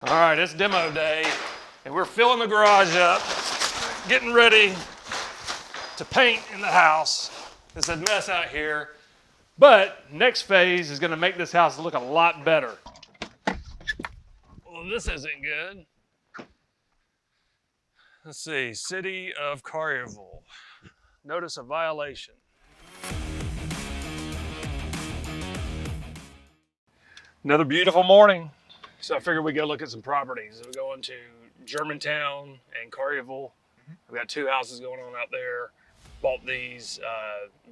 All right, it's demo day, and we're filling the garage up, getting ready to paint in the house. It's a mess out here, but next phase is gonna make this house look a lot better. Well, this isn't good. Let's see, City of Collierville. Notice a violation. Another beautiful morning. So I figured we'd go look at some properties. We're going to Germantown and Collierville. We've got two houses going on out there. Bought these,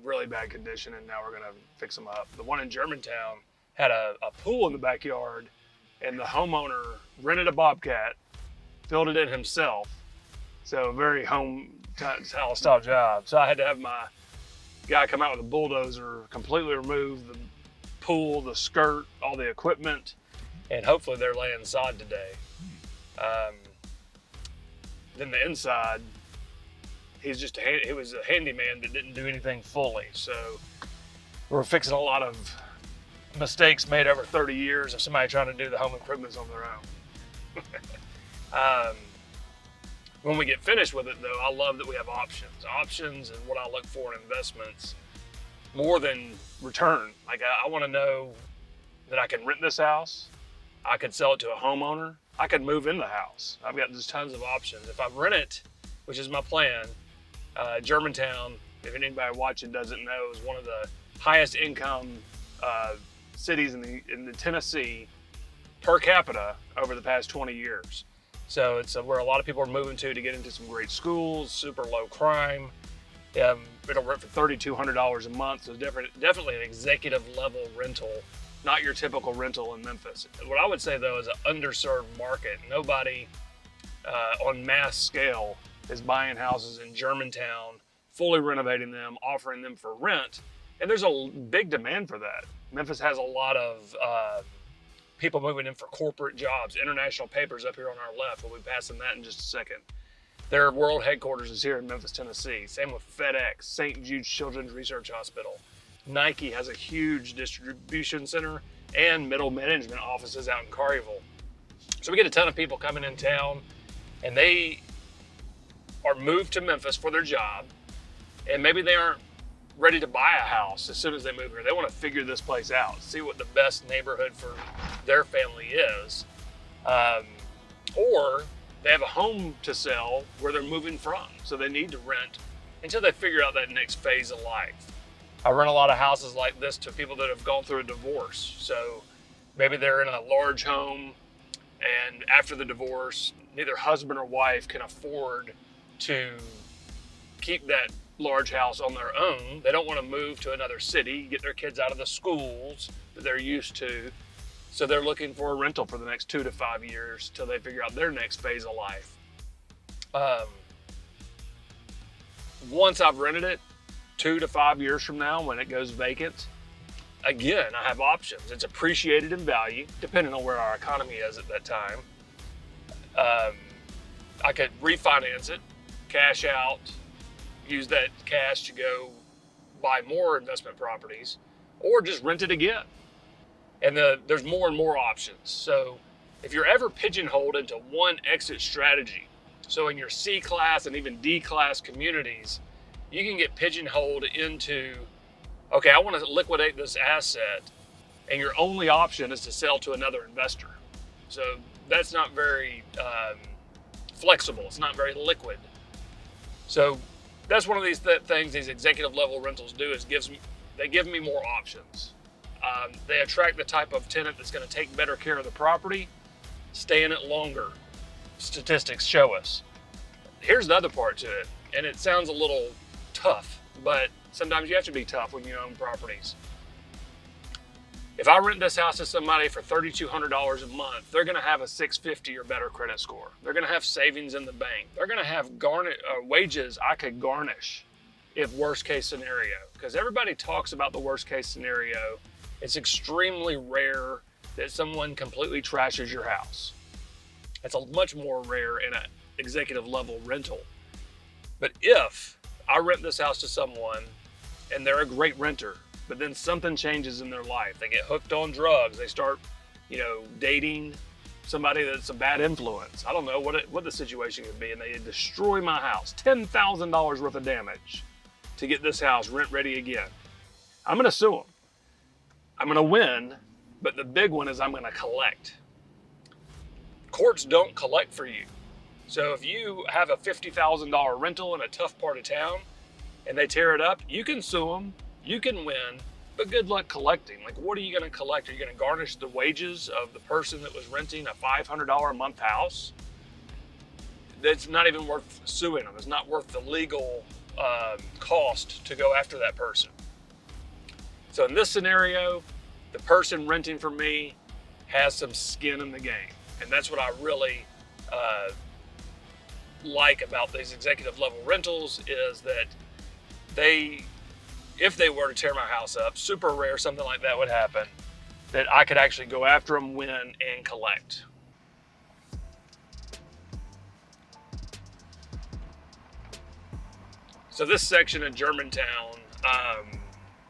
really bad condition, and now we're gonna fix them up. The one in Germantown had a pool in the backyard, and the homeowner rented a Bobcat, filled it in himself. So very homestyle style job. So I had to have my guy come out with a bulldozer, completely remove the pool, the skirt, all the equipment, and hopefully they're laying sod today. Then the inside, he was a handyman that didn't do anything fully. So we're fixing a lot of mistakes made over 30 years of somebody trying to do the home improvements on their own. When we get finished with it though, I love that we have options. Options and what I look for in investments more than return. Like I wanna know that I can rent this house, I could sell it to a homeowner, I could move in the house. I've got just tons of options. If I rent it, which is my plan, Germantown, if anybody watching doesn't know, is one of the highest income cities in the Tennessee per capita over the past 20 years. So it's where a lot of people are moving to get into some great schools, super low crime. It'll rent for $3,200 a month, so definitely an executive level rental, not your typical rental in Memphis. What I would say though is an underserved market. Nobody on mass scale is buying houses in Germantown, fully renovating them, offering them for rent, and there's a big demand for that. Memphis has a lot of people moving in for corporate jobs. International Papers up here on our left. We'll be passing that in just a second. Their world headquarters is here in Memphis, Tennessee. Same with FedEx, St. Jude's Children's Research Hospital. Nike has a huge distribution center and middle management offices out in Collierville. So we get a ton of people coming in town, and they are moved to Memphis for their job, and maybe they aren't ready to buy a house as soon as they move here. They want to figure this place out, see what the best neighborhood for their family is. Or they have a home to sell where they're moving from, so they need to rent until they figure out that next phase of life. I rent a lot of houses like this to people that have gone through a divorce. So maybe they're in a large home, and after the divorce, neither husband or wife can afford to keep that large house on their own. They don't want to move to another city, get their kids out of the schools that they're used to. So they're looking for a rental for the next 2 to 5 years till they figure out their next phase of life. Once I've rented it, 2 to 5 years from now when it goes vacant, again, I have options. It's appreciated in value, depending on where our economy is at that time. I could refinance it, cash out, use that cash to go buy more investment properties, or just rent it again. And there's more and more options. So if you're ever pigeonholed into one exit strategy, so in your C class and even D class communities, you can get pigeonholed into, okay, I want to liquidate this asset, and your only option is to sell to another investor. So that's not very flexible. It's not very liquid. So that's one of these things these executive level rentals do, is they give me more options. They attract the type of tenant that's going to take better care of the property, stay in it longer. Statistics show us. Here's the other part to it, and it sounds a little tough, but sometimes you have to be tough when you own properties. If I rent this house to somebody for $3,200 a month, they're going to have a 650 or better credit score. They're going to have savings in the bank. They're going to have wages I could garnish if worst case scenario, because everybody talks about the worst case scenario. It's extremely rare that someone completely trashes your house. It's much more rare in an executive level rental. But if I rent this house to someone and they're a great renter, but then something changes in their life, they get hooked on drugs, they start, dating, somebody that's a bad influence. I don't know what the situation could be, and they destroy my house. $10,000 worth of damage to get this house rent ready again. I'm going to sue them. I'm going to win, but the big one is I'm going to collect. Courts don't collect for you. So if you have a $50,000 rental in a tough part of town and they tear it up, you can sue them, you can win, but good luck collecting. Like, what are you going to collect? Are you going to garnish the wages of the person that was renting a $500 a month house? That's not even worth suing them. It's not worth the legal cost to go after that person. So in this scenario, the person renting from me has some skin in the game. And that's what I really like about these executive level rentals, is that if they were to tear my house up, super rare something like that would happen, that I could actually go after them, win, and collect. So this section of Germantown,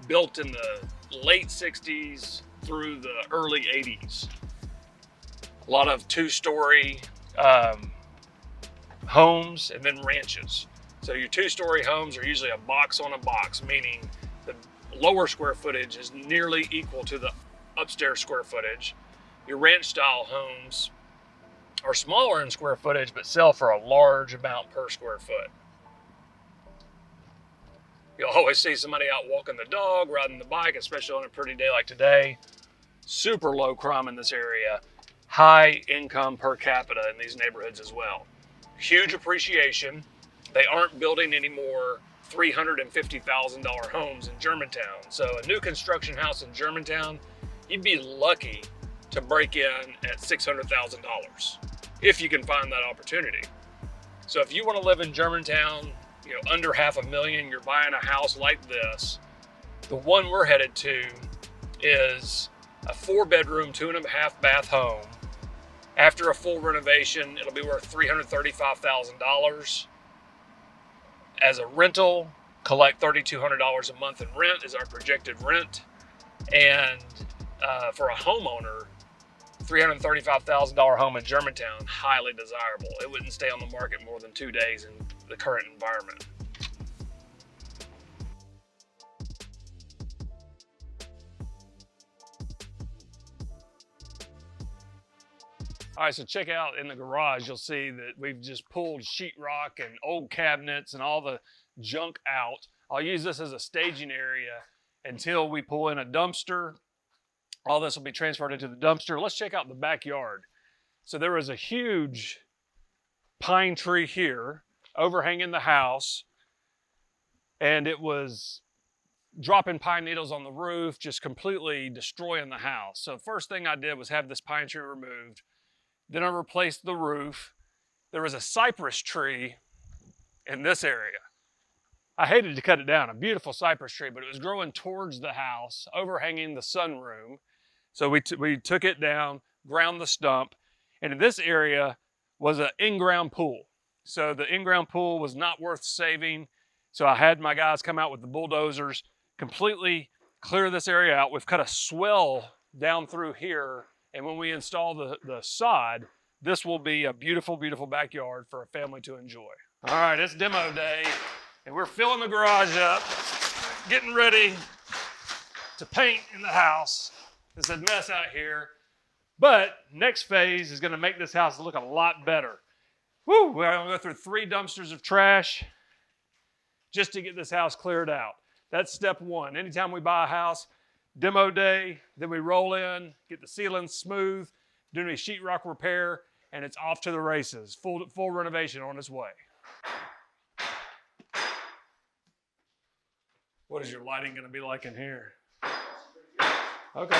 built in the late 60s through the early 80s. A lot of two-story homes and then ranches. So your two-story homes are usually a box on a box, meaning the lower square footage is nearly equal to the upstairs square footage. Your ranch-style homes are smaller in square footage, but sell for a large amount per square foot. You'll always see somebody out walking the dog, riding the bike, especially on a pretty day like today. Super low crime in this area. High income per capita in these neighborhoods as well. Huge appreciation. They aren't building any more $350,000 homes in Germantown. So a new construction house in Germantown, you'd be lucky to break in at $600,000 if you can find that opportunity. So if you want to live in Germantown, under $500,000, you're buying a house like this, the one we're headed to is a 4-bedroom, 2.5 bath home. After a full renovation, it'll be worth $335,000. As a rental, collect $3,200 a month in rent is our projected rent. And for a homeowner, $335,000 home in Germantown, highly desirable. It wouldn't stay on the market more than 2 days in the current environment. All right, so check out in the garage, you'll see that we've just pulled sheetrock and old cabinets and all the junk out. I'll use this as a staging area until we pull in a dumpster. All this will be transferred into the dumpster. Let's check out the backyard. So there was a huge pine tree here overhanging the house, and it was dropping pine needles on the roof, just completely destroying the house. So first thing I did was have this pine tree removed. Then I replaced the roof. There was a cypress tree in this area. I hated to cut it down, a beautiful cypress tree, but it was growing towards the house, overhanging the sunroom. So we took it down, ground the stump, and in this area was an in-ground pool. So the in-ground pool was not worth saving. So I had my guys come out with the bulldozers, completely clear this area out. We've cut a swell down through here, and when we install the sod, this will be a beautiful, beautiful backyard for a family to enjoy. All right, it's demo day, and we're filling the garage up, getting ready to paint in the house. It's a mess out here, but next phase is gonna make this house look a lot better. Woo, we're gonna go through 3 dumpsters of trash just to get this house cleared out. That's step 1. Anytime we buy a house, demo day, then we roll in, get the ceiling smooth, do any sheetrock repair, and it's off to the races. Full renovation on its way. What is your lighting gonna be like in here? Okay.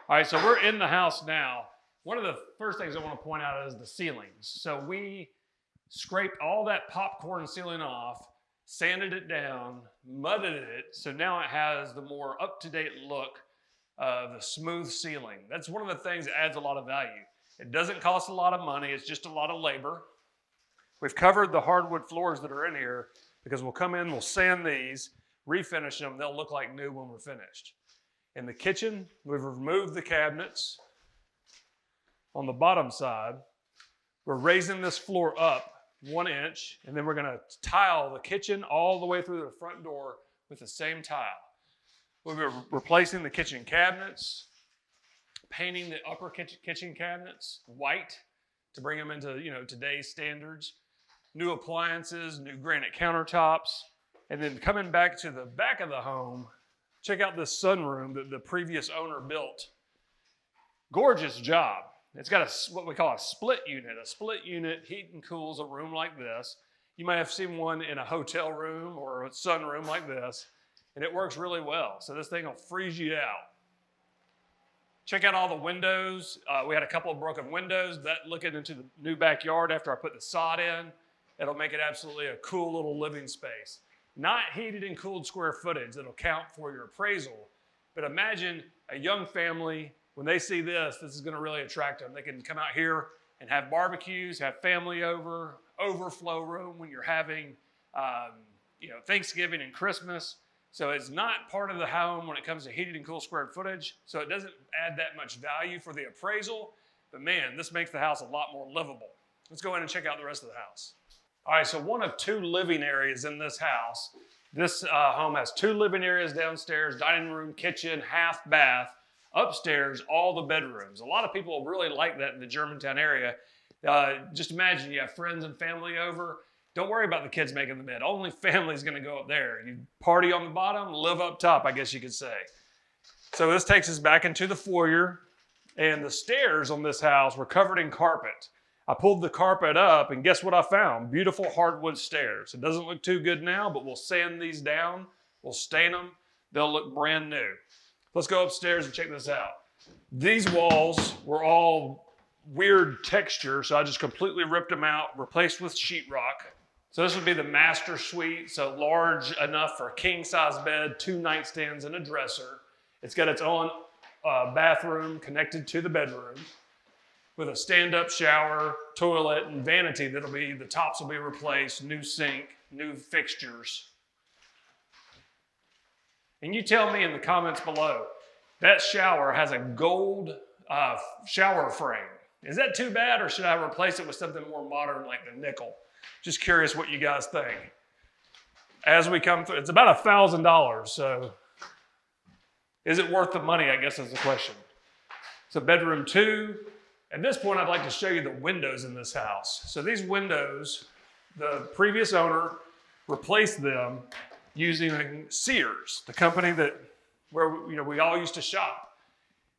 All right, so we're in the house now. One of the first things I want to point out is the ceilings. So we scraped all that popcorn ceiling off, sanded it down, mudded it, so now it has the more up-to-date look of the smooth ceiling. That's one of the things that adds a lot of value. It doesn't cost a lot of money, it's just a lot of labor. We've covered the hardwood floors that are in here because we'll come in, we'll sand these, refinish them, they'll look like new when we're finished. In the kitchen, we've removed the cabinets on the bottom side. We're raising this floor up 1 inch, and then we're going to tile the kitchen all the way through the front door with the same tile. We're replacing the kitchen cabinets, painting the upper kitchen cabinets white to bring them into today's standards, new appliances, new granite countertops, and then coming back to the back of the home, check out this sunroom that the previous owner built. Gorgeous job. It's got what we call a split unit. A split unit heat and cools a room like this. You might have seen one in a hotel room or a sunroom like this, and it works really well. So this thing will freeze you out. Check out all the windows. We had a couple of broken windows. That looking into the new backyard after I put the sod in, it'll make it absolutely a cool little living space. Not heated and cooled square footage that'll count for your appraisal, but imagine a young family. When they see this is going to really attract them. They can come out here and have barbecues, have family over, overflow room when you're having, Thanksgiving and Christmas. So it's not part of the home when it comes to heated and cool square footage. So it doesn't add that much value for the appraisal. But man, this makes the house a lot more livable. Let's go in and check out the rest of the house. All right, so one of 2 living areas in this house. This home has 2 living areas downstairs, dining room, kitchen, half bath. Upstairs, all the bedrooms. A lot of people really like that in the Germantown area. Just imagine you have friends and family over. Don't worry about the kids making the bed. Only family's going to go up there. You party on the bottom, live up top, I guess you could say. So this takes us back into the foyer. And the stairs on this house were covered in carpet. I pulled the carpet up, and guess what I found? Beautiful hardwood stairs. It doesn't look too good now, but we'll sand these down. We'll stain them. They'll look brand new. Let's go upstairs and check this out. These walls were all weird texture, so I just completely ripped them out, replaced with sheetrock. So this would be the master suite, so large enough for a king-size bed, 2 nightstands, and a dresser. It's got its own bathroom connected to the bedroom with a stand-up shower, toilet, and vanity the tops will be replaced, new sink, new fixtures. And you tell me in the comments below, that shower has a gold shower frame. Is that too bad, or should I replace it with something more modern like the nickel? Just curious what you guys think. As we come through, it's about $1,000, so is it worth the money, I guess is the question. So bedroom 2. At this point, I'd like to show you the windows in this house. So these windows, the previous owner replaced them using Sears, the company where we all used to shop.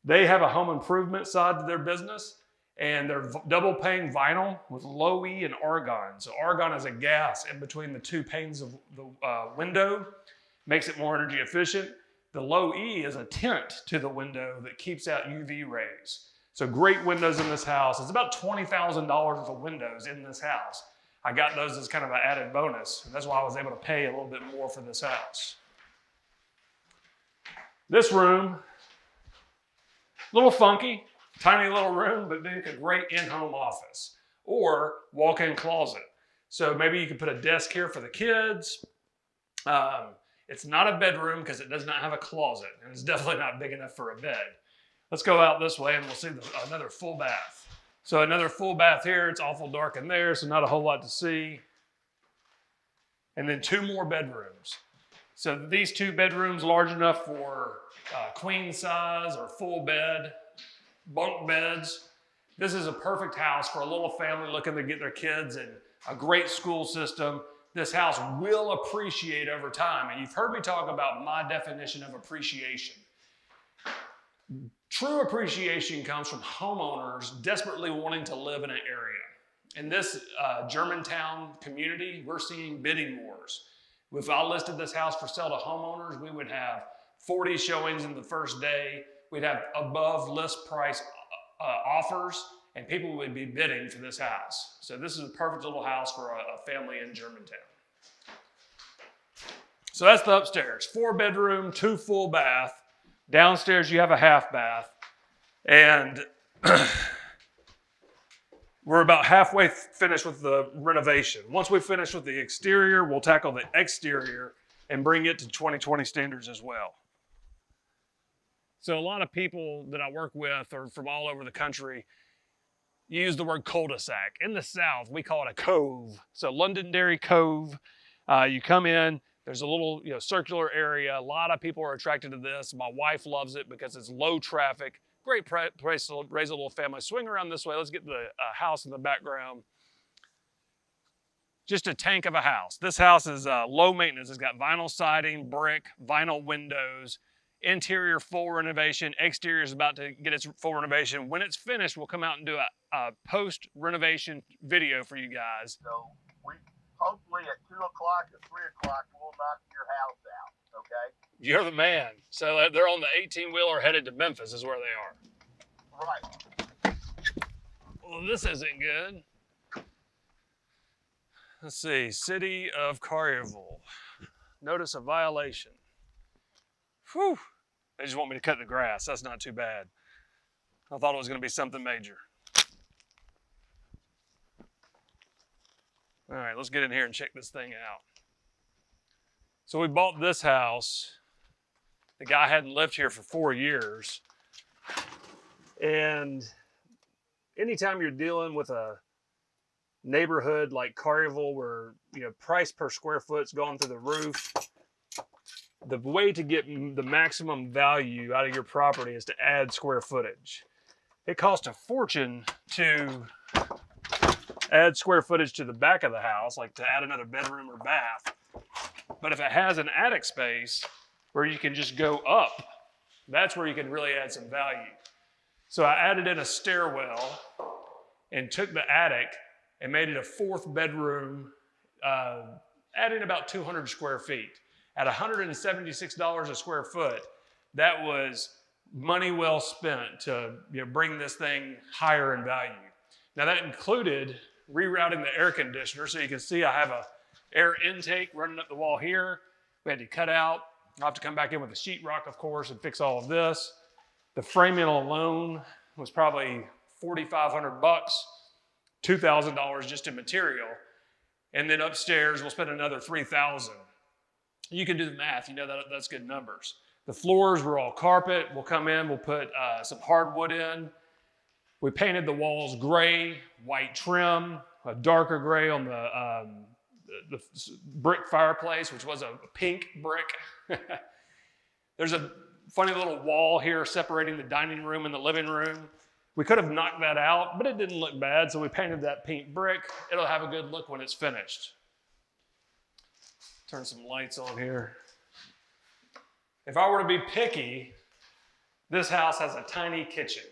They have a home improvement side to their business, and they're double pane vinyl with low E and argon. So argon is a gas in between the 2 panes of the window, makes it more energy efficient. The low E is a tint to the window that keeps out UV rays. So great windows in this house. It's about $20,000 worth of windows in this house. I got those as kind of an added bonus. That's why I was able to pay a little bit more for this house. This room, a little funky, tiny little room, but make a great in-home office or walk-in closet. So maybe you could put a desk here for the kids. It's not a bedroom because it does not have a closet, and it's definitely not big enough for a bed. Let's go out this way and we'll see another full bath. So another full bath here. It's awful dark in there, so not a whole lot to see. And then 2 more bedrooms. So these 2 bedrooms large enough for queen size or full bed, bunk beds. This is a perfect house for a little family looking to get their kids in a great school system. This house will appreciate over time. And you've heard me talk about my definition of appreciation. True appreciation comes from homeowners desperately wanting to live in an area. In this Germantown community, we're seeing bidding wars. If I listed this house for sale to homeowners, we would have 40 showings in the first day. We'd have above list price offers, and people would be bidding for this house. So this is a perfect little house for a family in Germantown. So that's the upstairs. 4 bedroom, 2 full bath. Downstairs you have a half bath. And we're about halfway finished with the renovation. Once we finish with the exterior, we'll tackle the exterior and bring it to 2020 standards as well. So a lot of people that I work with are from all over the country use the word cul-de-sac. In the South, we call it a cove. So Londonderry Cove, you come in, there's a little circular area. A lot of people are attracted to this. My wife loves it because it's low traffic. Great place to raise a little family. Swing around this way. Let's get the house in the background. Just a tank of a house. This house is low maintenance. It's got vinyl siding, brick, vinyl windows, interior full renovation. Exterior is about to get its full renovation. When it's finished, we'll come out and do a post-renovation video for you guys. So we hopefully at 2 o'clock or 3 o'clock, we'll knock your house out, okay? You're the man. So they're on the 18-wheeler headed to Memphis is where they are. Right. Well, this isn't good. Let's see, City of Collierville. Notice a violation. Whew. They just want me to cut the grass. That's not too bad. I thought it was going to be something major. All right, let's get in here and check this thing out. So we bought this house. The guy hadn't lived here for 4 years. And anytime you're dealing with a neighborhood like Collierville where price per square foot's gone through the roof, the way to get the maximum value out of your property is to add square footage. It costs a fortune to add square footage to the back of the house, like to add another bedroom or bath. But if it has an attic space where you can just go up, that's where you can really add some value. So I added in a stairwell and took the attic and made it a 4th bedroom, adding about 200 square feet. At $176 a square foot, that was money well spent to bring this thing higher in value. Now that included rerouting the air conditioner. So you can see I have a air intake running up the wall here. We had to cut out. I'll have to come back in with the sheetrock, of course, and fix all of this. The framing alone was probably $4,500, $2,000 just in material. And then upstairs, we'll spend another $3,000. You can do the math, that's good numbers. The floors were all carpet. We'll come in, we'll put some hardwood in. We painted the walls gray, white trim, a darker gray on the brick fireplace, which was a pink brick. There's a funny little wall here separating the dining room and the living room. We could have knocked that out, but it didn't look bad, so we painted that pink brick. It'll have a good look when it's finished. Turn some lights on here. If I were to be picky, this house has a tiny kitchen.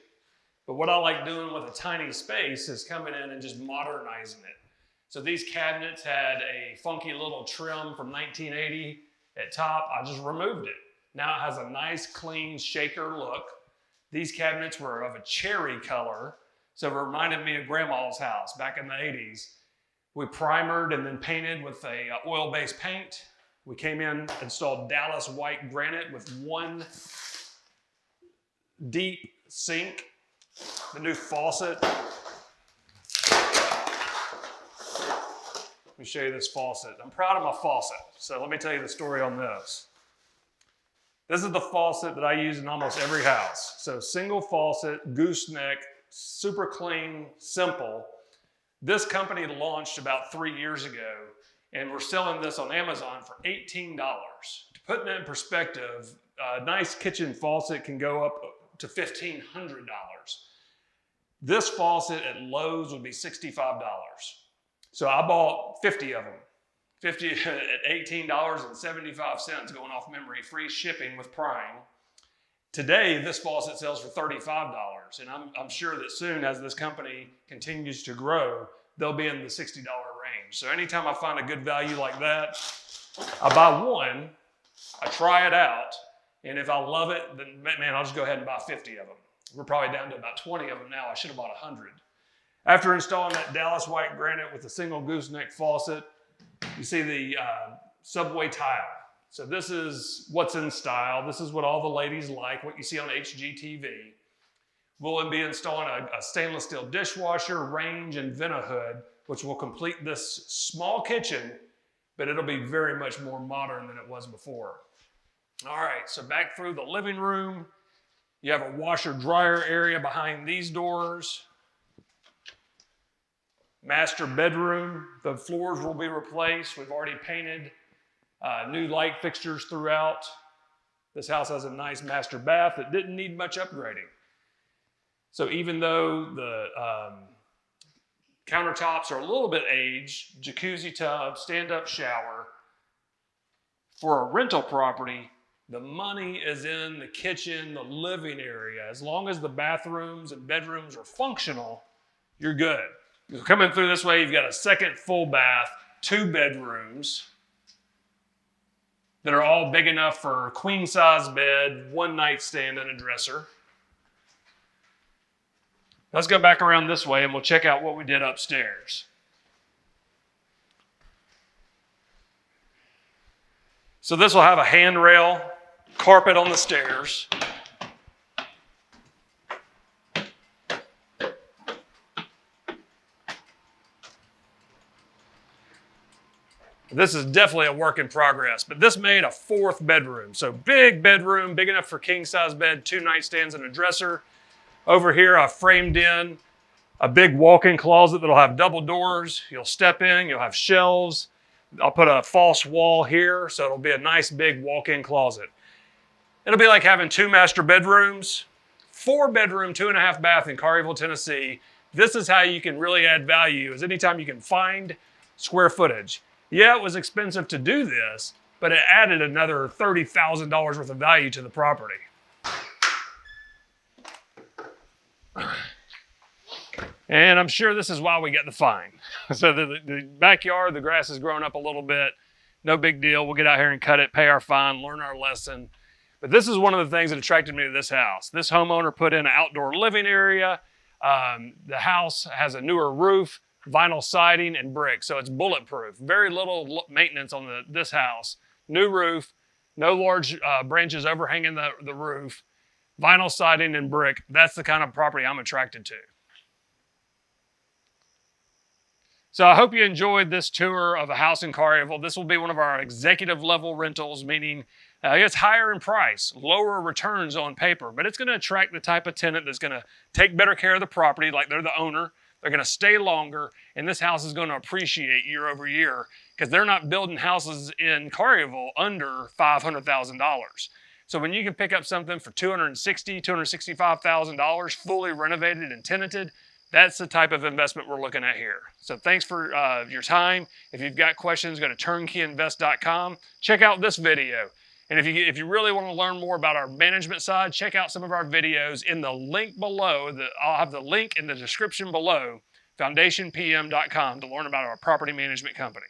But what I like doing with a tiny space is coming in and just modernizing it. So these cabinets had a funky little trim from 1980 at top. I just removed it. Now it has a nice, clean shaker look. These cabinets were of a cherry color, so it reminded me of Grandma's house back in the 80s. We primered and then painted with a oil-based paint. We came in, installed Dallas white granite with 1 deep sink, the new faucet. Let me show you this faucet. I'm proud of my faucet, so let me tell you the story on this. This is the faucet that I use in almost every house. So single faucet, gooseneck, super clean, simple. This company launched about 3 years ago, and we're selling this on Amazon for $18. To put that in perspective, a nice kitchen faucet can go up to $1,500. This faucet at Lowe's would be $65. So I bought 50 of them. 50 at $18.75 going off memory, free shipping with Prime. Today, this faucet sells for $35, and I'm sure that soon as this company continues to grow, they'll be in the $60 range. So anytime I find a good value like that, I buy one, I try it out, and if I love it, then man, I'll just go ahead and buy 50 of them. We're probably down to about 20 of them now. I should have bought 100. After installing that Dallas white granite with a single gooseneck faucet, you see the subway tile. So this is what's in style. This is what all the ladies like, what you see on HGTV. We'll be installing a stainless steel dishwasher, range, and vent-a-hood, which will complete this small kitchen, but it'll be very much more modern than it was before. All right, so back through the living room. You have a washer dryer area behind these doors. Master bedroom, the floors will be replaced. We've already painted new light fixtures throughout. This house has a nice master bath that didn't need much upgrading. So even though the countertops are a little bit aged, jacuzzi tub, stand-up shower, for a rental property, the money is in the kitchen, the living area. As long as the bathrooms and bedrooms are functional, you're good. You're coming through this way, you've got a second full bath, 2 bedrooms that are all big enough for a queen-size bed, 1 nightstand, and a dresser. Let's go back around this way and we'll check out what we did upstairs. So this will have a handrail, carpet on the stairs. This is definitely a work in progress, but this made a 4th bedroom. So big bedroom, big enough for king-size bed, 2 nightstands and a dresser. Over here, I framed in a big walk-in closet that'll have double doors. You'll step in, you'll have shelves. I'll put a false wall here, so it'll be a nice big walk-in closet. It'll be like having 2 master bedrooms, 4-bedroom, 2.5 bath in Collierville, Tennessee. This is how you can really add value, is anytime you can find square footage. Yeah, it was expensive to do this, but it added another $30,000 worth of value to the property. And I'm sure this is why we get the fine. So the backyard, the grass has grown up a little bit. No big deal. We'll get out here and cut it, pay our fine, learn our lesson. But this is one of the things that attracted me to this house. This homeowner put in an outdoor living area. The house has a newer roof, vinyl siding, and brick. So it's bulletproof. Very little maintenance on this house. New roof, no large branches overhanging the roof, vinyl siding and brick. That's the kind of property I'm attracted to. So I hope you enjoyed this tour of a house in Collierville. This will be one of our executive level rentals, meaning it's higher in price, lower returns on paper, but it's going to attract the type of tenant that's going to take better care of the property like they're the owner. They're going to stay longer, and this house is going to appreciate year over year because they're not building houses in Collierville under $500,000. So when you can pick up something for $260,000, $265,000, fully renovated and tenanted, that's the type of investment we're looking at here. So thanks for your time. If you've got questions, go to turnkeyinvest.com. Check out this video. And if you really want to learn more about our management side, check out some of our videos in the link below. I'll have the link in the description below, foundationpm.com, to learn about our property management company.